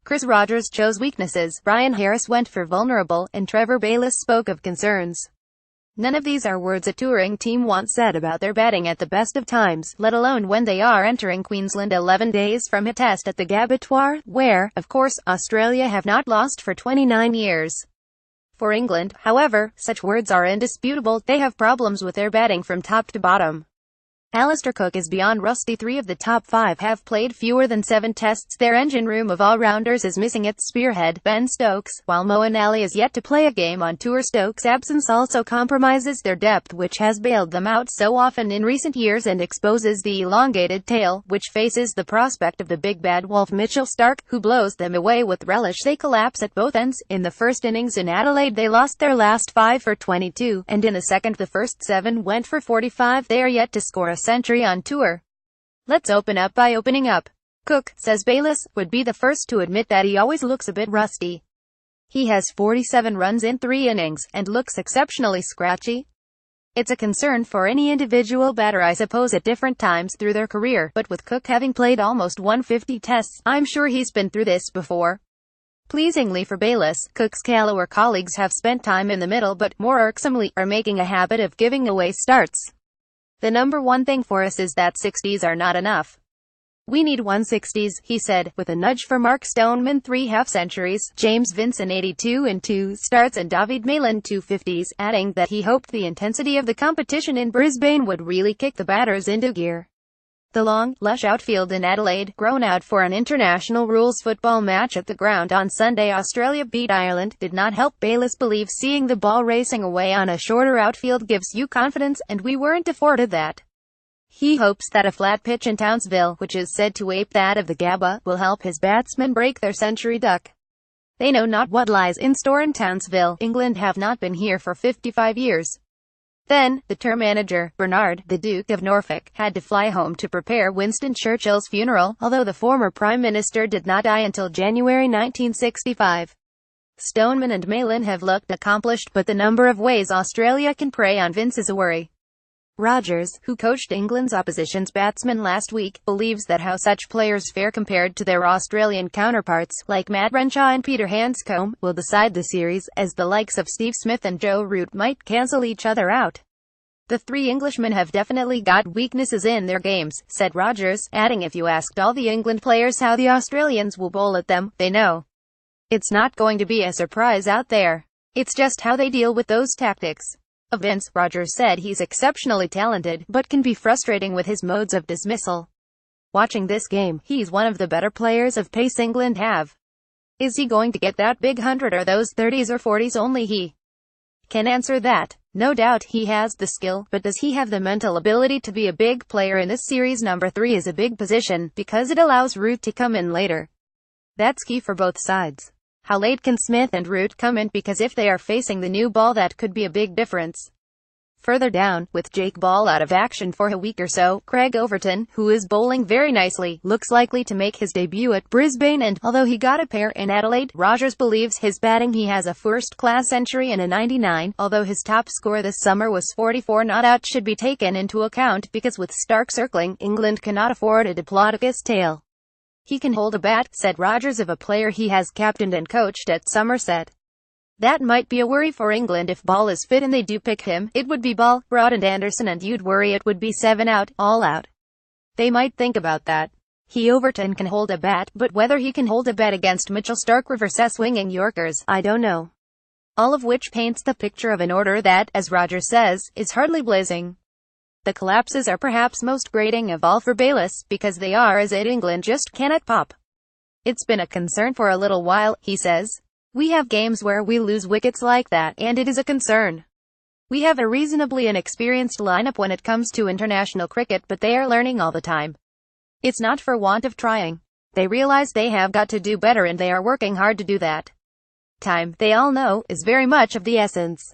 Chris Rogers chose weaknesses, Brian Harris went for vulnerable, and Trevor Bayliss spoke of concerns. None of these are words a touring team once said about their batting at the best of times, let alone when they are entering Queensland 11 days from a test at the Abattoir, where, of course, Australia have not lost for 29 years. For England, however, such words are indisputable. They have problems with their batting from top to bottom. Alistair Cook is beyond rusty. 3 of the top 5 have played fewer than 7 tests. Their engine room of all-rounders is missing its spearhead, Ben Stokes, while Moeen Ali is yet to play a game on tour. Stokes' absence also compromises their depth, which has bailed them out so often in recent years, and exposes the elongated tail, which faces the prospect of the big bad wolf Mitchell Starc, who blows them away with relish. They collapse at both ends. In the first innings in Adelaide they lost their last 5 for 22, and in the second the first 7 went for 45. They are yet to score a century on tour. Let's open up by opening up. Cook, says Bayliss, would be the first to admit that he always looks a bit rusty. He has 47 runs in 3 innings, and looks exceptionally scratchy. It's a concern for any individual batter, I suppose, at different times through their career, but with Cook having played almost 150 tests, I'm sure he's been through this before. Pleasingly for Bayliss, Cook's callower colleagues have spent time in the middle, but, more irksomely, are making a habit of giving away starts. The number one thing for us is that 60s are not enough. We need 160s, he said, with a nudge for Mark Stoneman 3 half-centuries, James Vincent 82 in 2 starts, and David Malan 2 50s, adding that he hoped the intensity of the competition in Brisbane would really kick the batters into gear. The long, lush outfield in Adelaide, grown out for an international rules football match at the ground on Sunday Australia beat Ireland, did not help. Bayliss believes seeing the ball racing away on a shorter outfield gives you confidence, and we weren't afforded that. He hopes that a flat pitch in Townsville, which is said to ape that of the Gabba, will help his batsmen break their century duck. They know not what lies in store in Townsville. England have not been here for 55 years. Then, the tour manager, Bernard, the Duke of Norfolk, had to fly home to prepare Winston Churchill's funeral, although the former Prime Minister did not die until January 1965. Stoneman and Malan have looked accomplished, but the number of ways Australia can prey on Vince is a worry. Rogers, who coached England's opposition's batsmen last week, believes that how such players fare compared to their Australian counterparts, like Matt Renshaw and Peter Hanscombe, will decide the series, as the likes of Steve Smith and Joe Root might cancel each other out. The 3 Englishmen have definitely got weaknesses in their games, said Rogers, adding if you asked all the England players how the Australians will bowl at them, they know. It's not going to be a surprise out there. It's just how they deal with those tactics. Of Vince, Rogers said he's exceptionally talented, but can be frustrating with his modes of dismissal. Watching this game, he's one of the better players of pace England have. Is he going to get that big 100 or those 30s or 40s? Only he can answer that. No doubt he has the skill, but does he have the mental ability to be a big player in this series? Number 3 is a big position, because it allows Root to come in later. That's key for both sides. How late can Smith and Root come in? Because if they are facing the new ball, that could be a big difference. Further down, with Jake Ball out of action for a week or so, Craig Overton, who is bowling very nicely, looks likely to make his debut at Brisbane, and, although he got a pair in Adelaide, Rogers believes his batting. He has a first-class century and a 99, although his top score this summer was 44. Not out should be taken into account, because with Starc circling, England cannot afford a Diplodocus tail. He can hold a bat, said Rogers of a player he has captained and coached at Somerset. That might be a worry for England if Ball is fit and they do pick him. It would be Ball, Broad and Anderson, and you'd worry it would be 7 out, all out. They might think about that. Overton can hold a bat, but whether he can hold a bat against Mitchell Starc versus swinging Yorkers, I don't know. All of which paints the picture of an order that, as Rogers says, is hardly blazing. The collapses are perhaps most grating of all for Bayliss, because they are as it England just cannot pop. It's been a concern for a little while, he says. We have games where we lose wickets like that, and it is a concern. We have a reasonably inexperienced lineup when it comes to international cricket, but they are learning all the time. It's not for want of trying. They realize they have got to do better, and they are working hard to do that. Time, they all know, is very much of the essence.